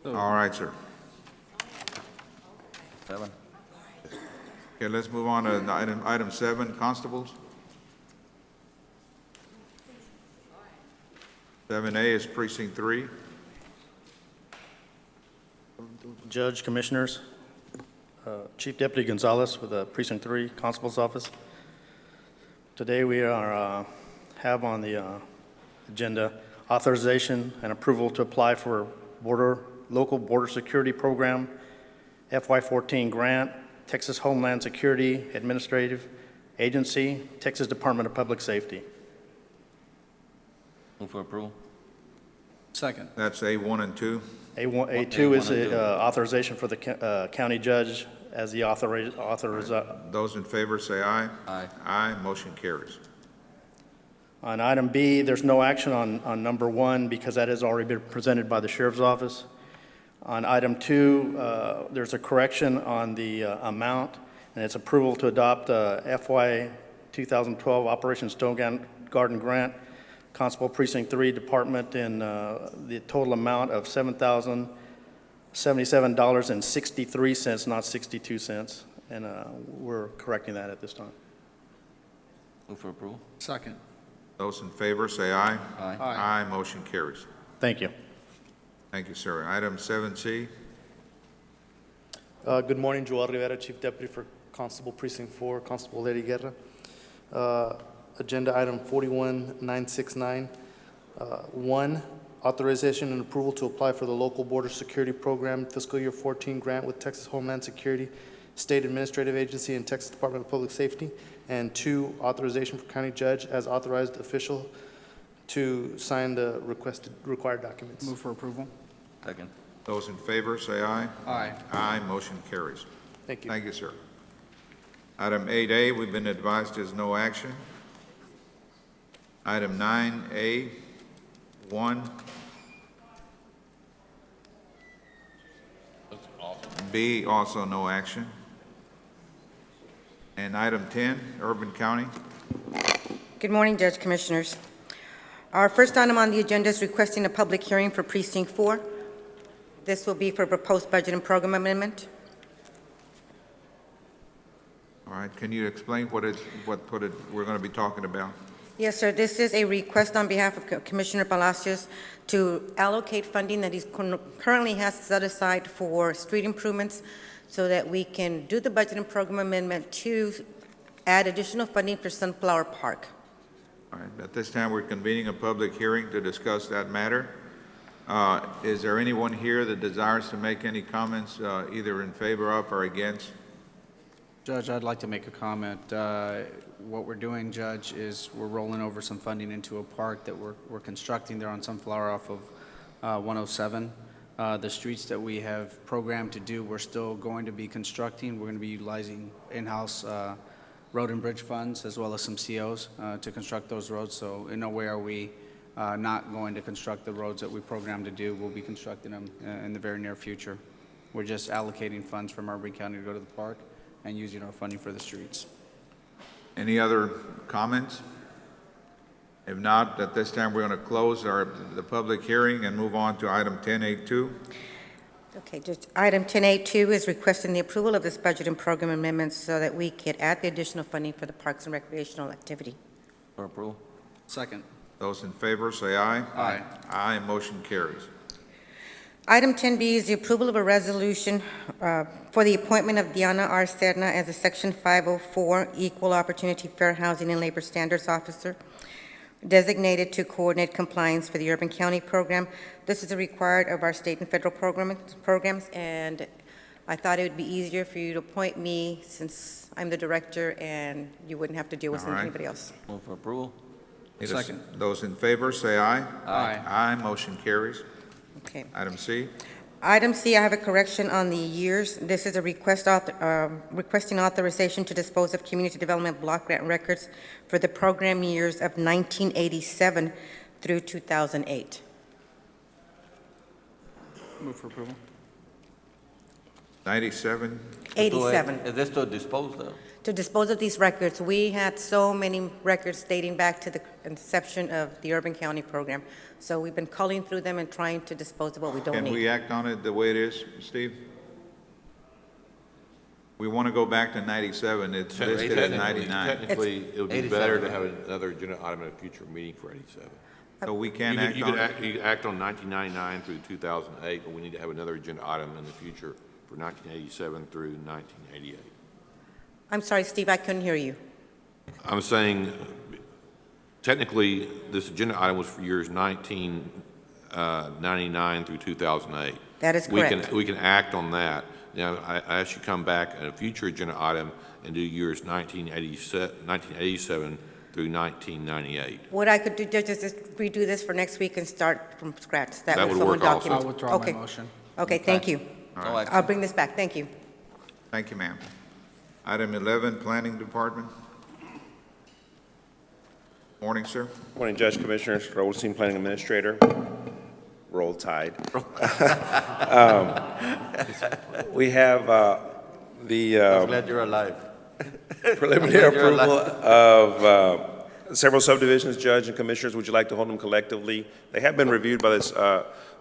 All right, sir. 7. Okay, let's move on to item 7, constables. 7A is precinct 3. Judge, Commissioners, Chief Deputy Gonzalez with the Precinct 3 Constable's Office. Today we have on the agenda authorization and approval to apply for local border security program, FY14 grant, Texas Homeland Security Administrative Agency, Texas Department of Public Safety. Move for approval. Second. That's A1 and 2. A2 is authorization for the county judge as the Those in favor say aye. Aye. Aye, motion carries. On item B, there's no action on number 1 because that has already been presented by the Sheriff's Office. On item 2, there's a correction on the amount, and it's approval to adopt FY 2012 Operation Stone Garden Grant, Constable Precinct 3 Department in the total amount of $7,077.63, not 62 cents, and we're correcting that at this time. Move for approval. Second. Those in favor say aye. Aye. Aye, motion carries. Thank you. Thank you, sir. Item 7C. Good morning, Joel Rivera, Chief Deputy for Constable Precinct 4, Constable Lady Guerra. Agenda item 41969. 1, authorization and approval to apply for the Local Border Security Program Fiscal Year 14 grant with Texas Homeland Security, State Administrative Agency, and Texas Department of Public Safety. And 2, authorization for county judge as authorized official to sign the required documents. Move for approval. Second. Those in favor say aye. Aye. Aye, motion carries. Thank you. Thank you, sir. Item 8A, we've been advised is no action. Item 9A, 1. That's awesome. B, also no action. And item 10, Urban County. Good morning, Judge, Commissioners. Our first item on the agenda is requesting a public hearing for Precinct 4. This will be for proposed budget and program amendment. All right, can you explain we're going to be talking about? Yes, sir. This is a request on behalf of Commissioner Palacios to allocate funding that he currently has set aside for street improvements so that we can do the budget and program amendment to add additional funding for Sunflower Park. All right, at this time, we're convening a public hearing to discuss that matter. Is there anyone here that desires to make any comments either in favor of or against? Judge, I'd like to make a comment. What we're doing, Judge, is we're rolling over some funding into a park that we're constructing there on Sunflower off of 107. The streets that we have programmed to do, we're still going to be constructing. We're going to be utilizing in-house road and bridge funds as well as some COs to construct those roads. So in no way are we not going to construct the roads that we programmed to do. We'll be constructing them in the very near future. We're just allocating funds from Urban County to go to the park and using our funding for the streets. Any other comments? If not, at this time, we're going to close the public hearing and move on to item 10A2. Okay, just item 10A2 is requesting the approval of this budget and program amendments so that we can add the additional funding for the parks and recreational activity. For approval. Second. Those in favor say aye. Aye. Aye, motion carries. Item 10B is the approval of a resolution for the appointment of Diana R. Serna as a Section 504 Equal Opportunity Fair Housing and Labor Standards Officer, designated to coordinate compliance for the Urban County program. This is a required of our state and federal programs, and I thought it would be easier for you to appoint me since I'm the director and you wouldn't have to deal with All right. anybody else. Move for approval. Second. Those in favor say aye. Aye. Aye, motion carries. Okay. Item C. Item C, I have a correction on the years. This is a requesting authorization to dispose of community development block grant records for the program years of 1987 through 2008. Move for approval. 97. 87. Is this to dispose of? To dispose of these records, we had so many records dating back to the inception of the Urban County program. So we've been culling through them and trying to dispose of what we don't Can need. we act on it the way it is, Steve? We want to go back to 97. It's listed as 99. Technically, it would be better to have another agenda item at a future meeting for 87. So we can't act on it? You could act on 1999 through 2008, but we need to have another agenda item in the future for 1987 through 1988. I'm sorry, Steve, I couldn't hear you. I'm saying, technically, this agenda item was for years 1999 through 2008. That is correct. We can act on that. Now, I ask you to come back at a future agenda item and do years 1987 through 1998. What I could do, Judge, is just redo this for next week and start from scratch. That way would someone work also. documents- I'll withdraw my motion. Okay, thank you. All right. I'll bring this back. Thank you. Thank you, ma'am. Item 11, Planning Department. Morning, sir. Morning, Judge, Commissioners, Raul Sin, Planning Administrator. Roll Tide. We have the I'm glad you're alive. preliminary approval of several subdivisions. Judge and Commissioners, would you like to hold them collectively? They have been reviewed by this,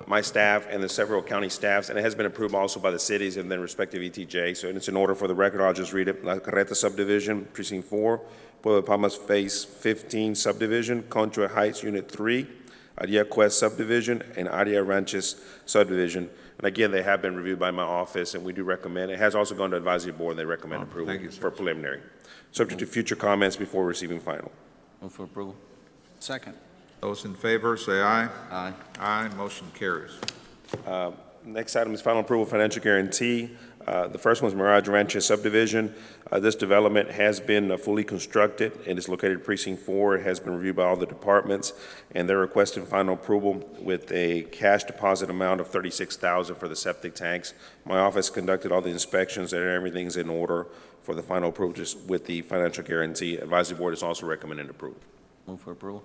my staff and the several county staffs, and it has been approved also by the cities and then respective ETJ. So it's in order for the record. I'll just read it. La Carreta subdivision, Precinct 4, Pueblo de Palmas Phase 15 subdivision, Contra Heights Unit 3, Aria Quest subdivision, and Aria Ranches subdivision. And again, they have been reviewed by my office, and we do recommend. It has also gone to advisory board, and they recommend approval for preliminary, subject to future comments before receiving final. Move for approval. Second. Those in favor, say aye. Aye. Aye, motion carries. Next item is final approval financial guarantee. The first one is Mirage Ranches subdivision. This development has been fully constructed and is located in Precinct 4. It has been reviewed by all the departments, and they're requesting final approval with a cash deposit amount of $36,000 for the septic tanks. My office conducted all the inspections, and everything's in order for the final approval just with the financial guarantee. Advisory board is also recommending approval. Move for approval.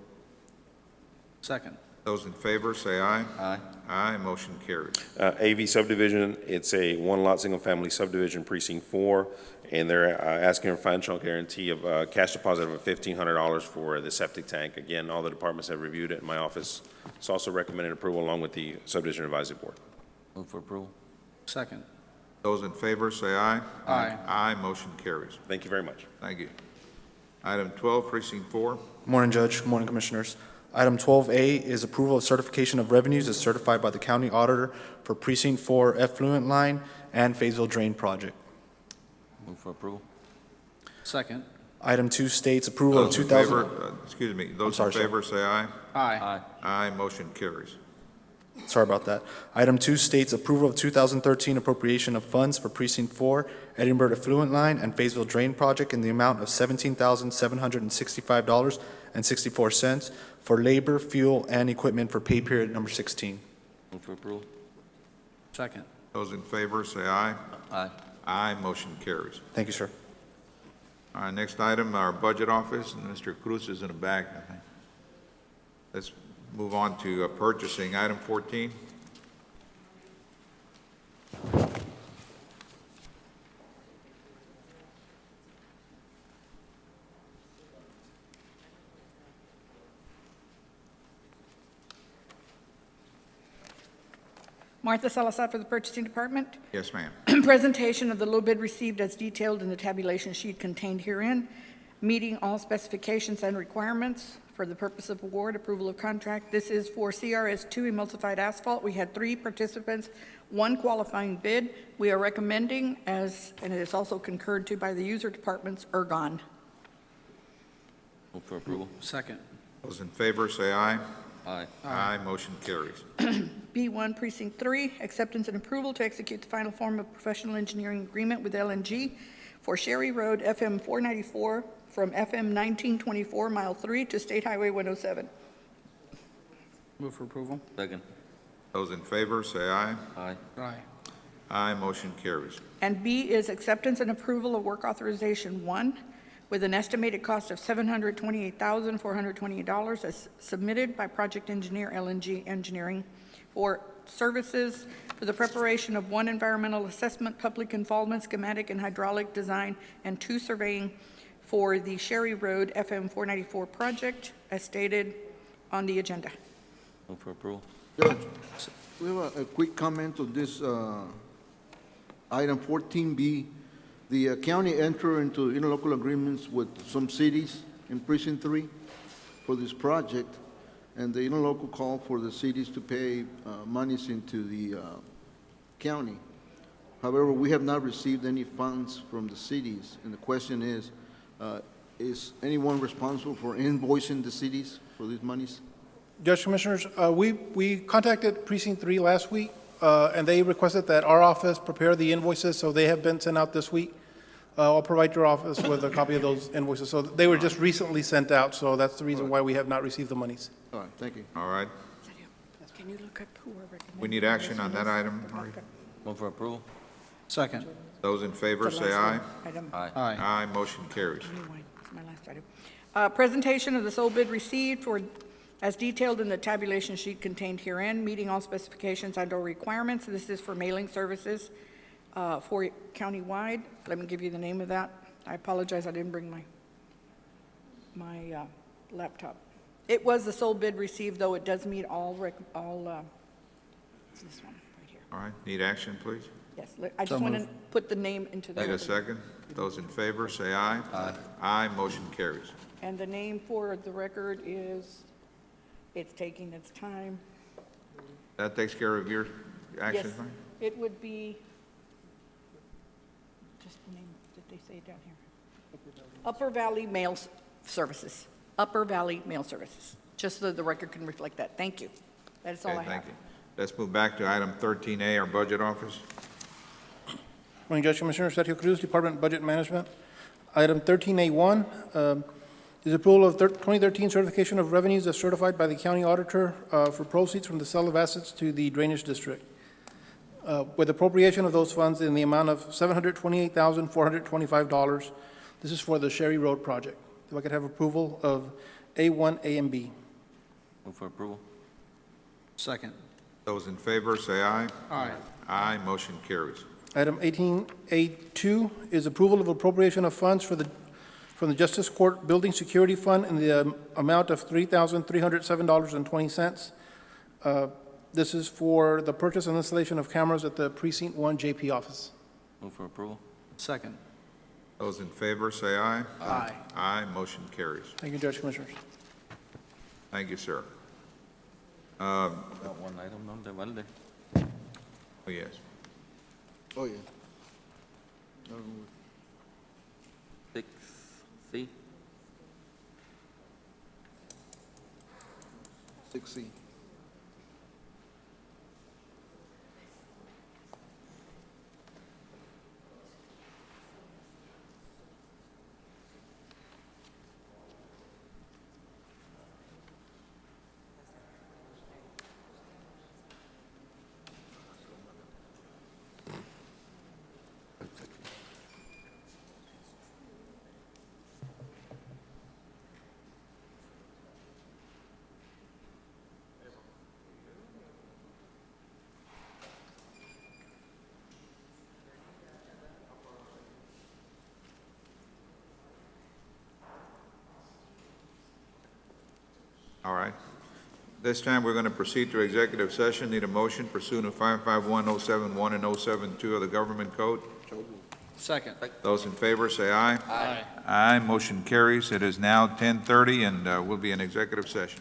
Second. Those in favor, say aye. Aye. Aye, motion carries. AV subdivision, it's a one-lot, single-family subdivision, Precinct 4, and they're asking for a financial guarantee of cash deposit of $1,500 for the septic tank. Again, all the departments have reviewed it, and my office is also recommending approval along with the subdivision advisory board. Move for approval. Second. Those in favor, say aye. Aye. Aye, motion carries. Thank you very much. Thank you. Item 12, Precinct 4. Morning, Judge. Good morning, Commissioners. Item 12A is approval of certification of revenues as certified by the county auditor for Precinct 4 effluent line and Fayetteville Drain Project. Move for approval. Second. Item 2 states approval of Those in 2000. favor, excuse me, those in favor, say aye. Aye. Aye. Aye, motion carries. Sorry about that. Item 2 states approval of 2013 appropriation of funds for Precinct 4 Edinburgh Effluent Line and Fayetteville Drain Project in the amount of $17,765.64 for labor, fuel, and equipment for pay period number 16. Move for approval. Second. Those in favor, say aye. Aye. Aye, motion carries. Thank you, sir. All right, next item, our budget office, and Mr. Cruz is in the back, I think. Let's move on to purchasing. Item 14. Martha Salazar for the Purchasing Department. Yes, ma'am. Presentation of the low bid received as detailed in the tabulation sheet contained herein, meeting all specifications and requirements for the purpose of award, approval of contract. This is for CRS2 emulsified asphalt. We had 3 participants, 1 qualifying bid. We are recommending, and it is also concurred to by the user departments, Ergon. Move for approval. Second. Those in favor, say aye. Aye. Aye, motion carries. B1 Precinct 3, acceptance and approval to execute the final form of professional engineering agreement with LNG for Sherry Road FM 494 from FM 1924 Mile 3 to State Highway 107. Move for approval. Second. Those in favor, say aye. Aye. Aye. Aye, motion carries. And B is acceptance and approval of work authorization 1 with an estimated cost of $728,428 as submitted by project engineer LNG Engineering for services for the preparation of 1 environmental assessment, public involvement, schematic and hydraulic design, and 2 surveying for the Sherry Road FM 494 project as stated on the agenda. Move for approval. Judge, we have a quick comment on this item 14B. The county entered into interlocal agreements with some cities in Precinct 3 for this project, and the interlocal called for the cities to pay monies into the county. However, we have not received any funds from the cities, and the question is anyone responsible for invoicing the cities for these monies? Judge Commissioners, we contacted Precinct 3 last week, and they requested that our office prepare the invoices, so they have been sent out this week. I'll provide your office with a copy of those invoices. So they were just recently sent out, so that's the reason why we have not received the monies. All right, thank you. All right. Can you look up who are recommending? We need action on that item, Marty. Move for approval. Second. Those in favor, The say last aye. one. Item. Aye. Aye. Aye, motion carries. It's my last item. Presentation of the sole bid received for, as detailed in the tabulation sheet contained herein, meeting all specifications and/or requirements. This is for mailing services for countywide. Let me give you the name of that. I apologize, I didn't bring my laptop. It was the sole bid received, though it does meet all, it's this one right here. All right, need action, please? Yes, I just want to put the name into the Need a record. second? Those in favor, say aye. Aye. Aye, motion carries. And the name for the record is, it's taking its time. That takes care of your action, Yes, right? it would be, just the name, did they say it down here? Upper Valley Mail Services. Upper Valley Mail Services. Just so the record can reflect that. Thank you. That's all I Okay, have. thank you. Let's move back to item 13A, our budget office. Morning, Judge Commissioner, Sergio Cruz, Department of Budget Management. Item 13A1 is approval of 2013 certification of revenues as certified by the county auditor for proceeds from the sale of assets to the Drainage District, with appropriation of those funds in the amount of $728,425. This is for the Sherry Road project. If I could have approval of A1, A, and B. Move for approval. Second. Those in favor, say aye. Aye. Aye, motion carries. Item 18A2 is approval of appropriation of funds from the Justice Court Building Security Fund in the amount of $3,307.20. This is for the purchase and installation of cameras at the Precinct 1 JP office. Move for approval. Second. Those in favor, say aye. Aye. Aye, motion carries. Thank you, Judge Commissioners. Thank you, sir. Got one item, no, de balde. Oh, yes. Oh, yeah. 6C. 6C. All right. This time, we're going to proceed to executive session. Need a motion pursuant to 551-071 and 072 of the Government Code. Second. Those in favor, say aye. Aye. Aye, motion carries. It is now 10:30, and we'll be in executive session.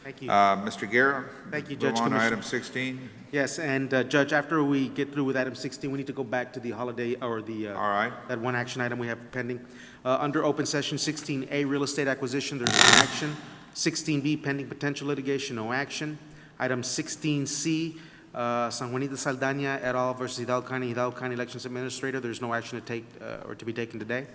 Thank you. Mr. Guerra? Thank you, move Judge on to Commissioner. item 16. Yes, and Judge, after we get through with item 16, we need to go back to the holiday, or the, All right. that one action item we have pending. Under open session, 16A, real estate acquisition, there's no action. 16B, pending potential litigation, no action. Item 16C, San Juanito Saldana et al. Versus Hidalgo County Elections Administrator, there's no action to take, or to be taken today.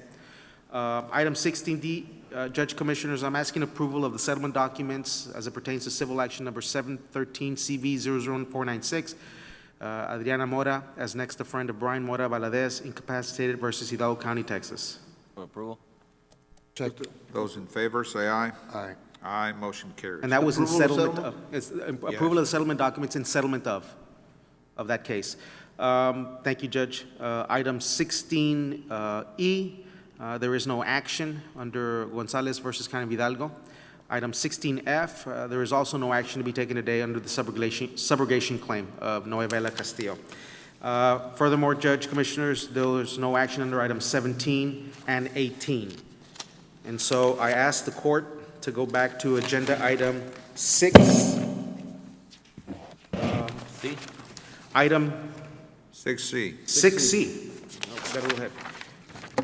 Item 16D, Judge Commissioners, I'm asking approval of the settlement documents as it pertains to civil action number 713 CV 00496. Adriana Mora as next of friend of Brian Mora Valadez, incapacitated versus Hidalgo County, Texas. For approval? Second. Those in favor, say aye. Aye. Aye, motion carries. And that was in Approval of settlement, approval of the settlement documents in settlement of that case. Thank you, Judge. Item 16E, there is no action under Gonzalez versus County of Hidalgo. Item 16F, there is also no action to be taken today under the subrogation claim of Noevela Castillo. Furthermore, Judge, Commissioners, there is no action under items 17 and 18. And so I ask the court to go back to agenda item 6. C? Item 6C. 6C. Better go ahead.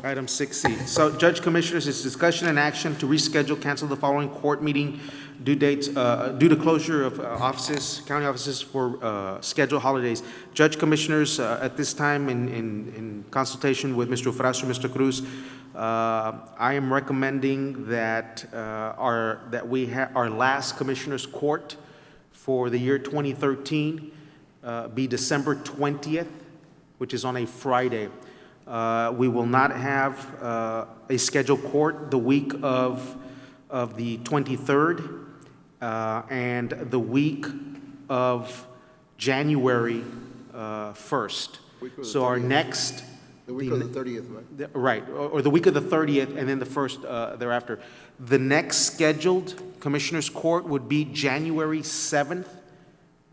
Item 6C. So, Judge, Commissioners, it's discussion and action to reschedule, cancel the following court meeting due dates, due to closure of offices, county offices for scheduled holidays. Judge, Commissioners, at this time, in consultation with Mr. Ufracio, Mr. Cruz, I am recommending that our last Commissioners Court for the year 2013 be December 20th, which is on a Friday. We will not have a scheduled court the week of the 23rd and the week of January 1st. So our next... The week of the 30th, right? Right, or the week of the 30th and then the first thereafter. The next scheduled Commissioners Court would be January 7th,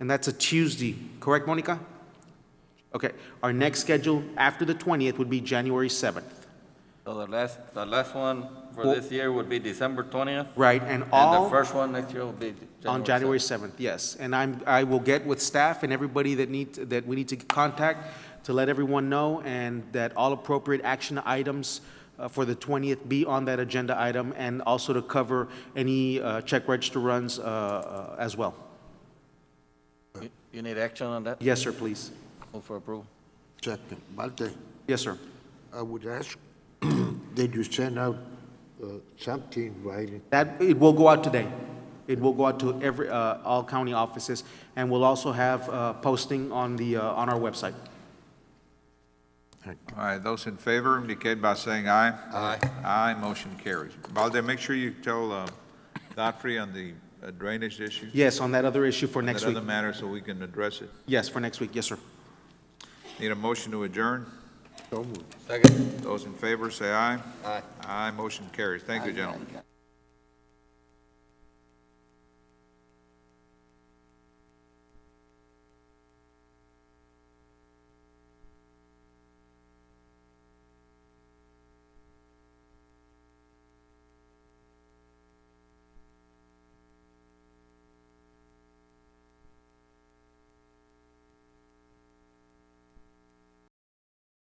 and that's a Tuesday. Correct, Monica? Okay, our next schedule after the 20th would be January 7th. So the last one for this year would be December 20th? Right, and all... the first one next year will be On January 7th, yes. And I will get with staff and everybody that we need to contact to let everyone know, and that all appropriate action items for the 20th be on that agenda item, and also to cover any check register runs as well. You need action on that? Yes, sir, please. Move for approval. Second. Valde, Yes, sir. I would ask, did you send out something writing? That, it will go out today. It will go out to all county offices, and we'll also have posting on our website. All right, those in favor indicate by saying aye. Aye. Aye, motion carries. Valde, make sure you tell Godfrey on the drainage issue. Yes, on that other issue for next week. That other matter, so we can address it. Yes, for next week. Yes, sir. Need a motion to adjourn? So moved. Second. Those in favor, say aye. Aye. Aye, motion carries. Thank you, gentlemen.